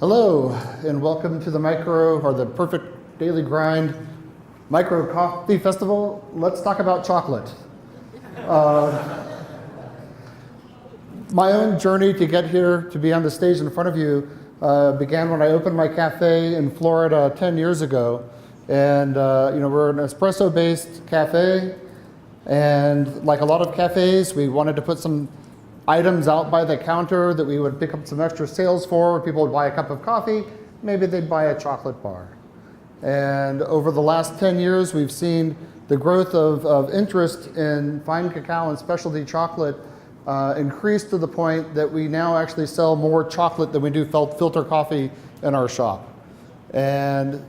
Hello, and welcome to the the Perfect Daily Grind Micro Coffee Festival. Let's talk about chocolate. My own journey to get here, to be on the stage in front of you, began when I opened my cafe in Florida 10 years ago. And we're an espresso-based cafe, and like a lot of cafes, we wanted to put some items out by the counter that we would pick up some extra sales for. People would buy a cup of coffee, maybe they'd buy a chocolate bar. And over the last 10 years, we've seen the growth of interest in fine cacao and specialty chocolate increase to the point that we now actually sell more chocolate than we do filter coffee in our shop. And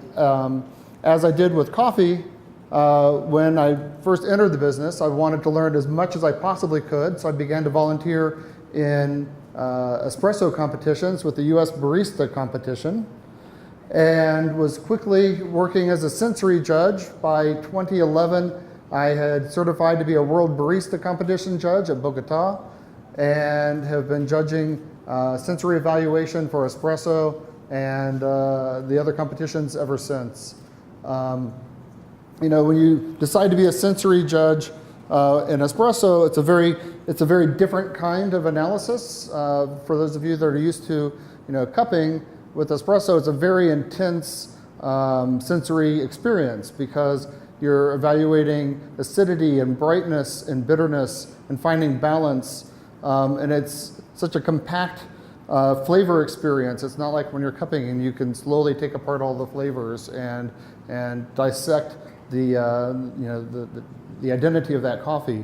as I did with coffee, when I first entered the business, I wanted to learn as much as I possibly could, so I began to volunteer in espresso competitions with the US Barista competition, and was quickly working as a sensory judge. By 2011, I had certified to be a World Barista competition judge at Bogota, and have been judging sensory evaluation for espresso and the other competitions ever since. When you decide to be a sensory judge in espresso, it's a very different kind of analysis. For those of you that are used to cupping, with espresso, it's a very intense sensory experience because you're evaluating acidity and brightness and bitterness and finding balance, and it's such a compact flavor experience. It's not like when you're cupping and you can slowly take apart all the flavors and dissect the identity of that coffee.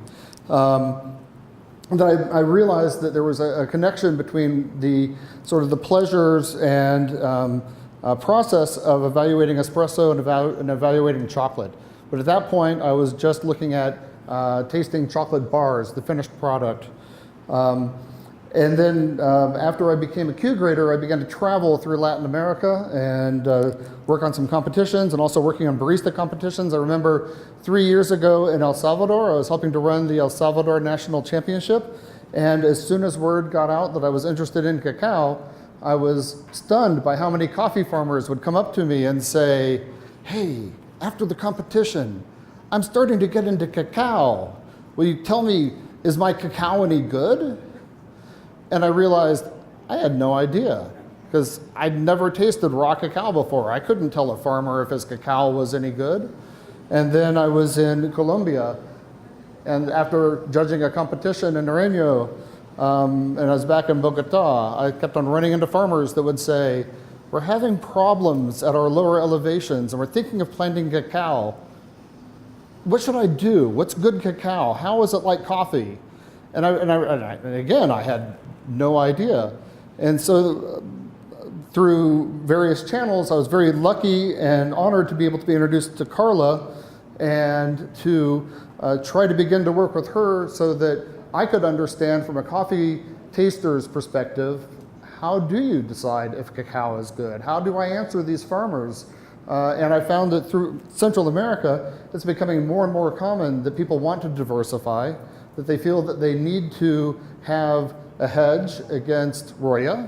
That I realized that there was a connection between the sort of the pleasures and process of evaluating espresso and evaluating chocolate. But at that point, I was just looking at tasting chocolate bars, the finished product. And then after I became a Q-Grader, I began to travel through Latin America and work on some competitions, and also working on barista competitions. I remember 3 years ago in El Salvador, I was helping to run the El Salvador National Championship. And as soon as word got out that I was interested in cacao, I was stunned by how many coffee farmers would come up to me and say, "Hey, after the competition, I'm starting to get into cacao. Will you tell me, is my cacao any good?" And I realized I had no idea, because I'd never tasted raw cacao before. I couldn't tell a farmer if his cacao was any good. And then I was in Colombia, and after judging a competition in Nareño, and I was back in Bogota, I kept on running into farmers that would say, "We're having problems at our lower elevations, and we're thinking of planting cacao. What should I do? What's good cacao? How is it like coffee?" And again, I had no idea. And so through various channels, I was very lucky and honored to be able to be introduced to Carla and to try to begin to work with her so that I could understand from a coffee taster's perspective, how do you decide if cacao is good? How do I answer these farmers? And I found that through Central America, it's becoming more and more common that people want to diversify, that they feel that they need to have a hedge against Roya,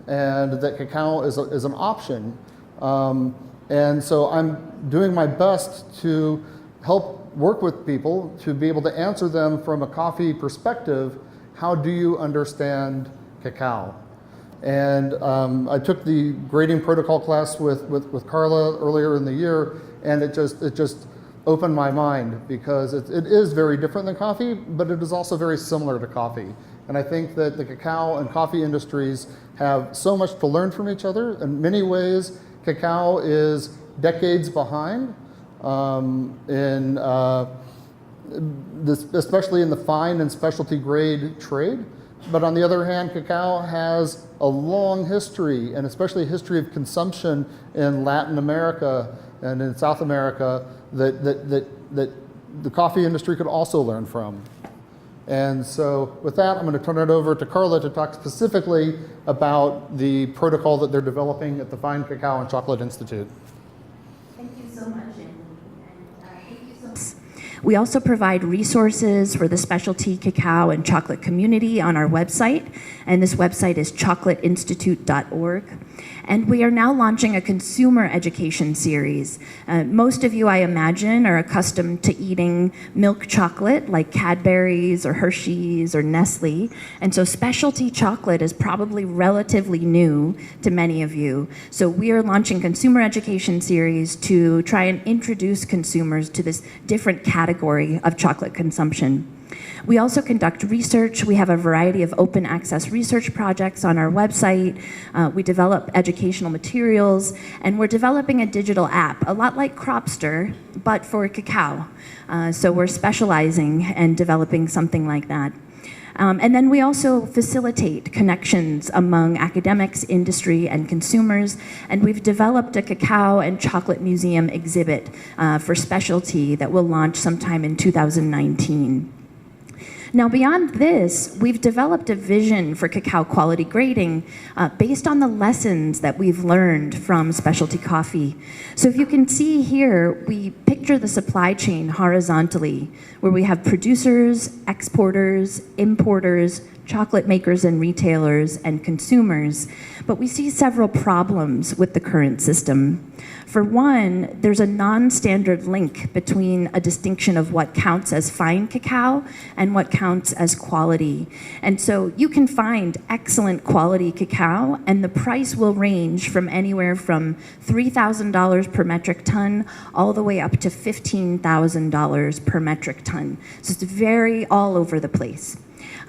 and that cacao is an option. And so I'm doing my best to help work with people to be able to answer them from a coffee perspective. How do you understand cacao? And I took the grading protocol class with Carla earlier in the year, and it just opened my mind, because it is very different than coffee, but it is also very similar to coffee. And I think that the cacao and coffee industries have so much to learn from each other. In many ways, cacao is decades behind, especially in the fine and specialty grade trade. But on the other hand, cacao has a long history, and especially a history of consumption in Latin America and in South America that the coffee industry could also learn from. And so with that, I'm going to turn it over to Carla to talk specifically about the protocol that they're developing at the Fine Cacao and Chocolate Institute. Thank you so much. Thank you so much. We also provide resources for the specialty cacao and chocolate community on our website, and this website is chocolateinstitute.org. And we are now launching a consumer education series. Most of you, I imagine, are accustomed to eating milk chocolate like Cadbury's or Hershey's or Nestle. And so specialty chocolate is probably relatively new to many of you. So we are launching consumer education series to try and introduce consumers to this different category of chocolate consumption. We also conduct research. We have a variety of open access research projects on our website. We develop educational materials, and we're developing a digital app, a lot like Cropster, but for cacao. So we're specializing and developing something like that. And then we also facilitate connections among academics, industry, and consumers. And we've developed a cacao and chocolate museum exhibit for specialty that will launch sometime in 2019. Now, beyond this, we've developed a vision for cacao quality grading based on the lessons that we've learned from specialty coffee. So if you can see here, we picture the supply chain horizontally, where we have producers, exporters, importers, chocolate makers and retailers, and consumers. But we see several problems with the current system. For one, there's a non-standard link between a distinction of what counts as fine cacao and what counts as quality. And so you can find excellent quality cacao, and the price will range from anywhere from $3,000 per metric ton all the way up to $15,000 per metric ton. So it's very all over the place.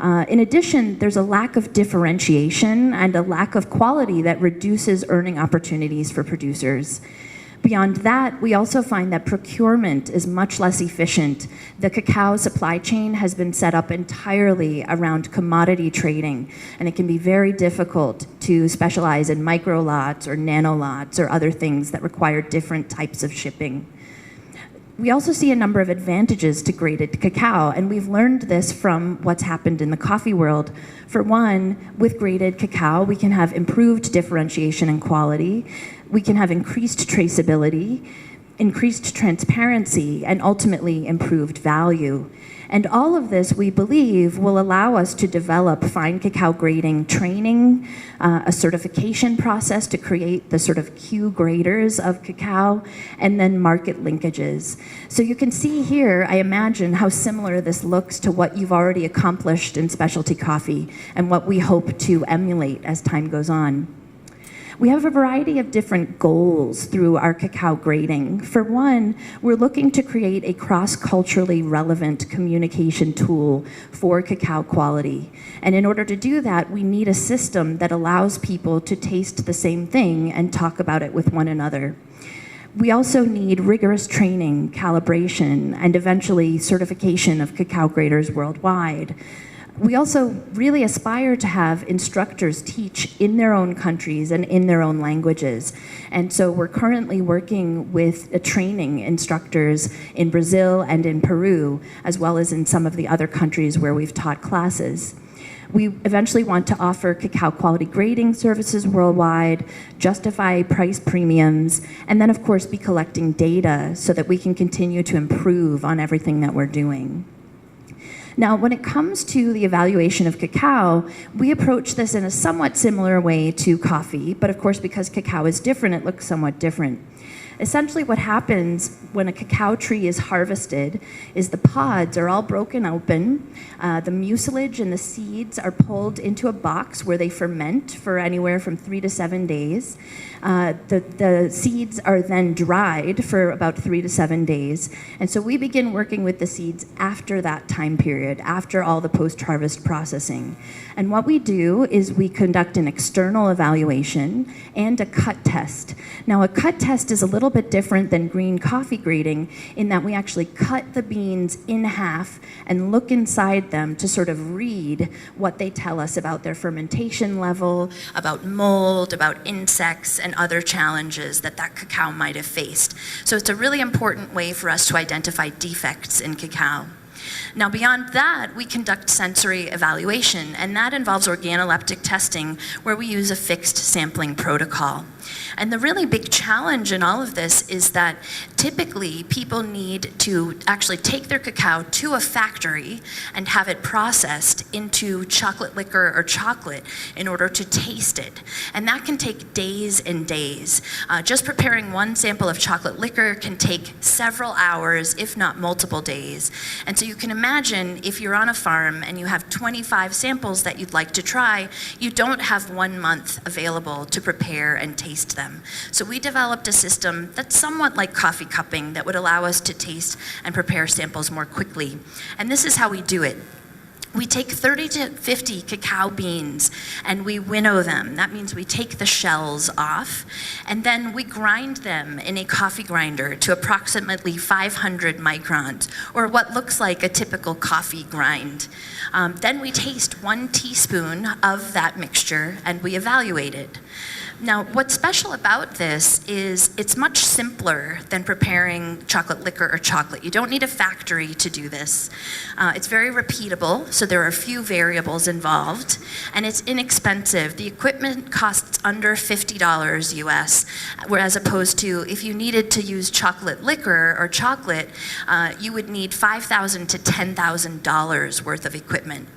In addition, there's a lack of differentiation and a lack of quality that reduces earning opportunities for producers. Beyond that, we also find that procurement is much less efficient. The cacao supply chain has been set up entirely around commodity trading, and it can be very difficult to specialize in micro lots or nano lots or other things that require different types of shipping. We also see a number of advantages to graded cacao, and we've learned this from what's happened in the coffee world. For one, with graded cacao, we can have improved differentiation and quality, we can have increased traceability, increased transparency, and ultimately improved value. And all of this, we believe, will allow us to develop fine cacao grading training, a certification process to create the sort of Q-graders of cacao, and then market linkages. So you can see here, I imagine, how similar this looks to what you've already accomplished in specialty coffee and what we hope to emulate as time goes on. We have a variety of different goals through our cacao grading. For one, we're looking to create a cross-culturally relevant communication tool for cacao quality. And in order to do that, we need a system that allows people to taste the same thing and talk about it with one another. We also need rigorous training, calibration, and eventually certification of cacao graders worldwide. We also really aspire to have instructors teach in their own countries and in their own languages. And so we're currently working with training instructors in Brazil and in Peru, as well as in some of the other countries where we've taught classes. We eventually want to offer cacao quality grading services worldwide, justify price premiums, and then of course be collecting data so that we can continue to improve on everything that we're doing. Now, when it comes to the evaluation of cacao, we approach this in a somewhat similar way to coffee, but of course, because cacao is different, it looks somewhat different. Essentially, what happens when a cacao tree is harvested is the pods are all broken open, the mucilage and the seeds are pulled into a box where they ferment for anywhere from 3 to 7 days. The seeds are then dried for about 3 to 7 days. And so we begin working with the seeds after that time period, after all the post-harvest processing. And what we do is we conduct an external evaluation and a cut test. Now, a cut test is a little bit different than green coffee grading in that we actually cut the beans in half and look inside them to sort of read what they tell us about their fermentation level, about mold, about insects, and other challenges that cacao might have faced. So it's a really important way for us to identify defects in cacao. Now, beyond that, we conduct sensory evaluation, and that involves organoleptic testing, where we use a fixed sampling protocol. And the really big challenge in all of this is that typically people need to actually take their cacao to a factory and have it processed into chocolate liquor or chocolate in order to taste it. And that can take days and days. Just preparing one sample of chocolate liquor can take several hours, if not multiple days. And so you can imagine if you're on a farm and you have 25 samples that you'd like to try, you don't have 1 month available to prepare and taste them. So we developed a system that's somewhat like coffee cupping that would allow us to taste and prepare samples more quickly. And this is how we do it. We take 30 to 50 cacao beans and we winnow them. That means we take the shells off, and then we grind them in a coffee grinder to approximately 500 microns, or what looks like a typical coffee grind. Then we taste 1 teaspoon of that mixture and we evaluate it. Now, what's special about this is it's much simpler than preparing chocolate liquor or chocolate. You don't need a factory to do this. It's very repeatable, so there are few variables involved, and it's inexpensive. The equipment costs under $50 US, whereas opposed to if you needed to use chocolate liquor or chocolate, you would need $5,000 to $10,000 worth of equipment.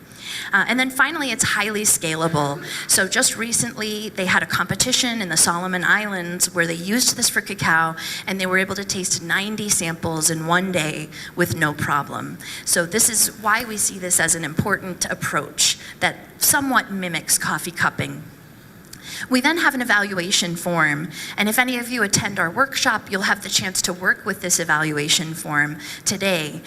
And then finally, it's highly scalable. So just recently, they had a competition in the Solomon Islands where they used this for cacao, and they were able to taste 90 samples in 1 day with no problem. So this is why we see this as an important approach that somewhat mimics coffee cupping. We then have an evaluation form, and if any of you attend our workshop, you'll have the chance to work with this evaluation form today.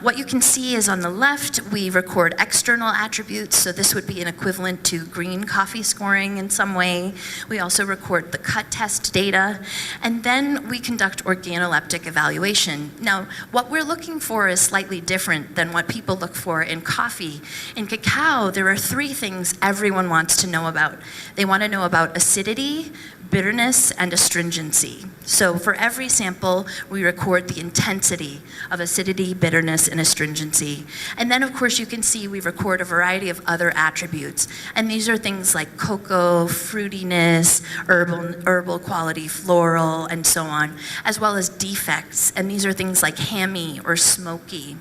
What you can see is on the left, we record external attributes, so this would be an equivalent to green coffee scoring in some way. We also record the cut test data, and then we conduct organoleptic evaluation. Now, what we're looking for is slightly different than what people look for in coffee. In cacao, there are 3 things everyone wants to know about. They want to know about acidity, bitterness, and astringency. So for every sample, we record the intensity of acidity, bitterness, and astringency. And then, of course, you can see we record a variety of other attributes. And these are things like cocoa, fruitiness, herbal quality, floral, and so on, as well as defects. And these are things like hammy or smoky.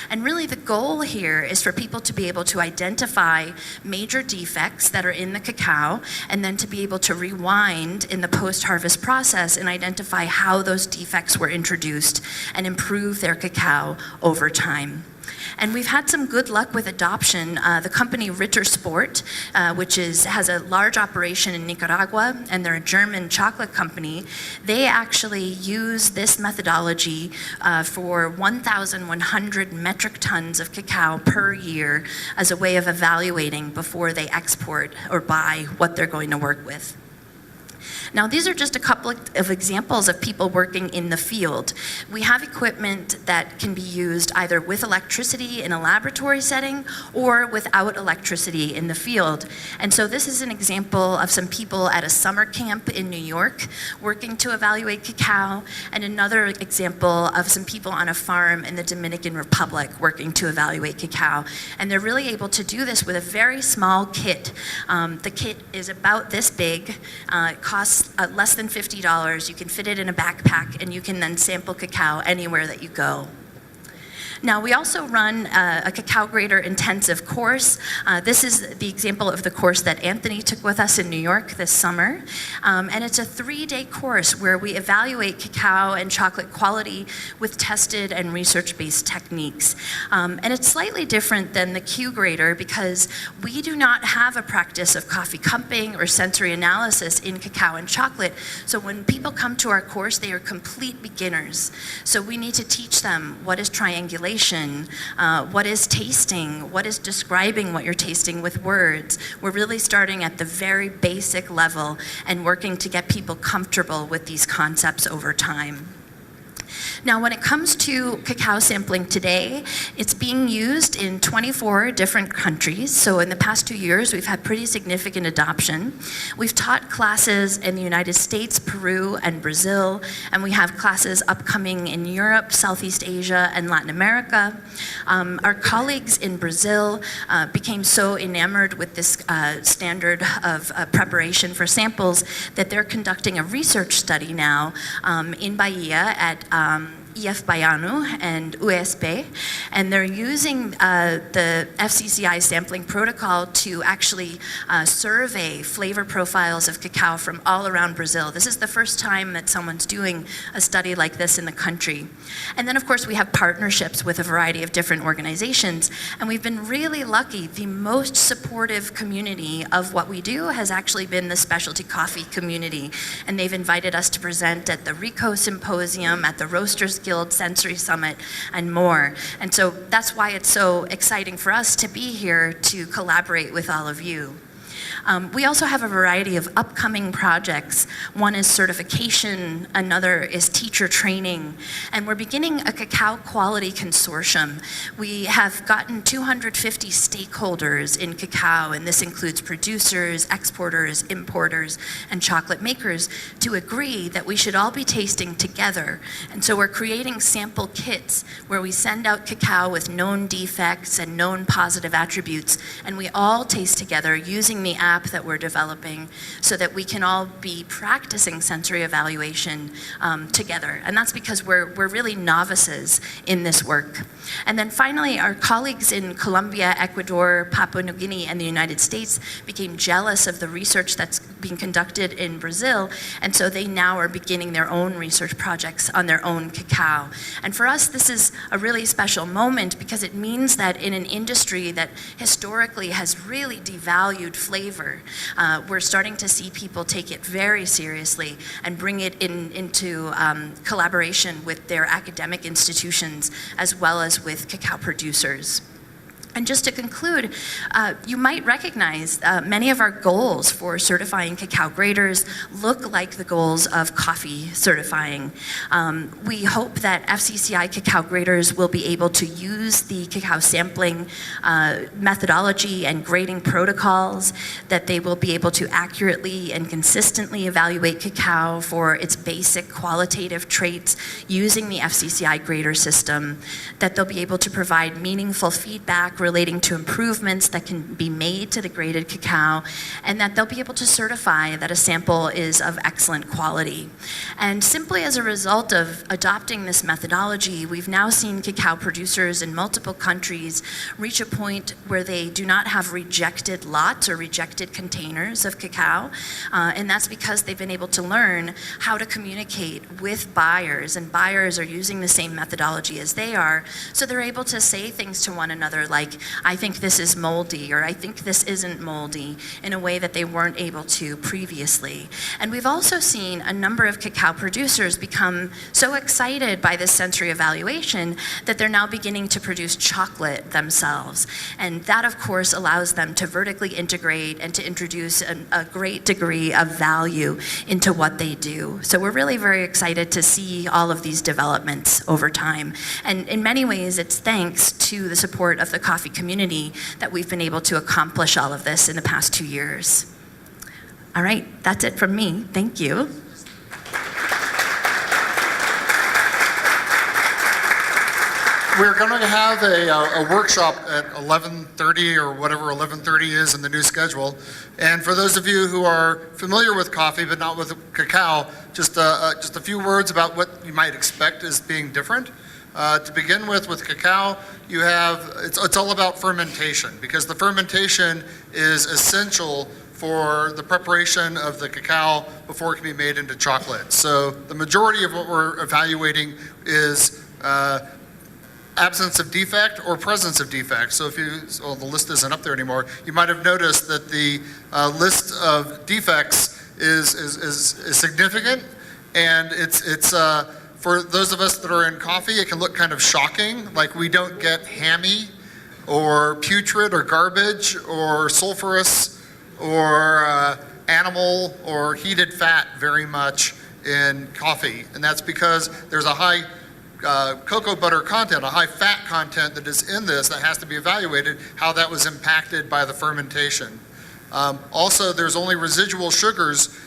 And really the goal here is for people to be able to identify major defects that are in the cacao, and then to be able to rewind in the post-harvest process and identify how those defects were introduced and improve their cacao over time. And we've had some good luck with adoption. The company Ritter Sport, which has a large operation in Nicaragua, and they're a German chocolate company, they actually use this methodology for 1,100 metric tons of cacao per year as a way of evaluating before they export or buy what they're going to work with. Now, these are just a couple of examples of people working in the field. We have equipment that can be used either with electricity in a laboratory setting or without electricity in the field. And so this is an example of some people at a summer camp in New York working to evaluate cacao, and another example of some people on a farm in the Dominican Republic working to evaluate cacao. And they're really able to do this with a very small kit. The kit is about this big. It costs less than $50. You can fit it in a backpack, and you can then sample cacao anywhere that you go. Now, we also run a cacao grader intensive course. This is the example of the course that Anthony took with us in New York this summer. And it's a 3-day course where we evaluate cacao and chocolate quality with tested and research-based techniques. And it's slightly different than the Q-Grader because we do not have a practice of coffee cupping or sensory analysis in cacao and chocolate. So when people come to our course, they are complete beginners. So we need to teach them what is triangulation, what is tasting, what is describing what you're tasting with words. We're really starting at the very basic level and working to get people comfortable with these concepts over time. Now, when it comes to cacao sampling today, it's being used in 24 different countries. So in the past 2 years, we've had pretty significant adoption. We've taught classes in the United States, Peru, and Brazil, and we have classes upcoming in Europe, Southeast Asia, and Latin America. Our colleagues in Brazil became so enamored with this standard of preparation for samples that they're conducting a research study now in Bahia at EF Baiano and USP, and they're using the FCCI sampling protocol to actually survey flavor profiles of cacao from all around Brazil. This is the first time that someone's doing a study like this in the country. And then, of course, we have partnerships with a variety of different organizations, and we've been really lucky. The most supportive community of what we do has actually been the specialty coffee community, and they've invited us to present at the RICO Symposium, at the Roasters Guild Sensory Summit, and more. And so that's why it's so exciting for us to be here to collaborate with all of you. We also have a variety of upcoming projects. One is certification, another is teacher training, and we're beginning a cacao quality consortium. We have gotten 250 stakeholders in cacao, and this includes producers, exporters, importers, and chocolate makers, to agree that we should all be tasting together. And so we're creating sample kits where we send out cacao with known defects and known positive attributes, and we all taste together using the app that we're developing so that we can all be practicing sensory evaluation together. And that's because we're really novices in this work. And then finally, our colleagues in Colombia, Ecuador, Papua New Guinea, and the United States became jealous of the research that's being conducted in Brazil, and so they now are beginning their own research projects on their own cacao. And for us, this is a really special moment because it means that in an industry that historically has really devalued flavor, we're starting to see people take it very seriously and bring it into collaboration with their academic institutions as well as with cacao producers. And just to conclude, you might recognize many of our goals for certifying cacao graders look like the goals of coffee certifying. We hope that FCCI cacao graders will be able to use the cacao sampling methodology and grading protocols, that they will be able to accurately and consistently evaluate cacao for its basic qualitative traits using the FCCI grader system, that they'll be able to provide meaningful feedback relating to improvements that can be made to the graded cacao, and that they'll be able to certify that a sample is of excellent quality. And simply as a result of adopting this methodology, we've now seen cacao producers in multiple countries reach a point where they do not have rejected lots or rejected containers of cacao, and that's because they've been able to learn how to communicate with buyers, and buyers are using the same methodology as they are, so they're able to say things to one another like, I think this is moldy, or I think this isn't moldy, in a way that they weren't able to previously. And we've also seen a number of cacao producers become so excited by this sensory evaluation that they're now beginning to produce chocolate themselves. And that, of course, allows them to vertically integrate and to introduce a great degree of value into what they do. So we're really very excited to see all of these developments over time. And in many ways, it's thanks to the support of the coffee community that we've been able to accomplish all of this in the past 2 years. All right, that's it from me. Thank you. We're going to have a workshop at 11:30 or whatever 11:30 is in the new schedule. And for those of you who are familiar with coffee but not with cacao, just a few words about what you might expect as being different. To begin with cacao, you have, it's all about fermentation, because the fermentation is essential for the preparation of the cacao before it can be made into chocolate. So the majority of what we're evaluating is absence of defect or presence of defect. So if the list isn't up there anymore, you might have noticed that the list of defects is significant, and it's for those of us that are in coffee, it can look kind of shocking, like we don't get hammy or putrid or garbage or sulfurous or animal or heated fat very much in coffee. And that's because there's a high cocoa butter content, a high fat content that is in this that has to be evaluated, how that was impacted by the fermentation. Also, there's only residual sugars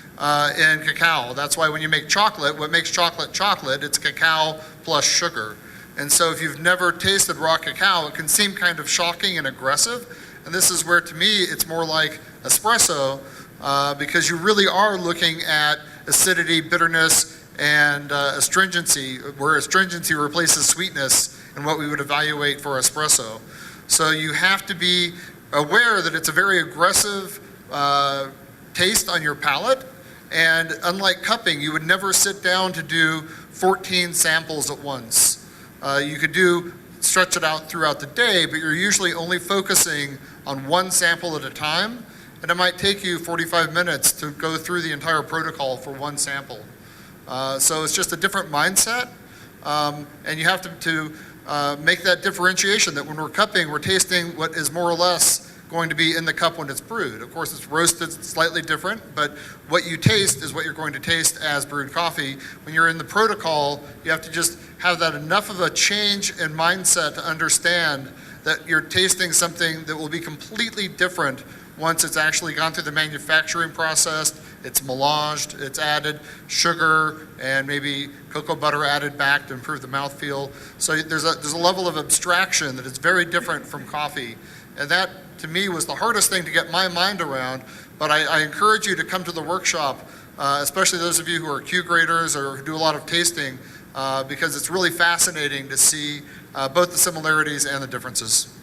in cacao. That's why when you make chocolate, what makes chocolate chocolate, it's cacao plus sugar. And so if you've never tasted raw cacao, it can seem kind of shocking and aggressive. And this is where, to me, it's more like espresso, because you really are looking at acidity, bitterness, and astringency, where astringency replaces sweetness in what we would evaluate for espresso. So you have to be aware that it's a very aggressive taste on your palate, and unlike cupping, you would never sit down to do 14 samples at once. You could stretch it out throughout the day, but you're usually only focusing on one sample at a time, and it might take you 45 minutes to go through the entire protocol for one sample. So it's just a different mindset, and you have to make that differentiation that when we're cupping, we're tasting what is more or less going to be in the cup when it's brewed. Of course, it's roasted slightly different, but what you taste is what you're going to taste as brewed coffee. When you're in the protocol, you have to just have that enough of a change in mindset to understand that you're tasting something that will be completely different once it's actually gone through the manufacturing process, it's melanged, it's added sugar and maybe cocoa butter added back to improve the mouthfeel. So there's a level of abstraction that is very different from coffee. And that, to me, was the hardest thing to get my mind around. But I encourage you to come to the workshop, especially those of you who are Q-graders or who do a lot of tasting, because it's really fascinating to see both the similarities and the differences.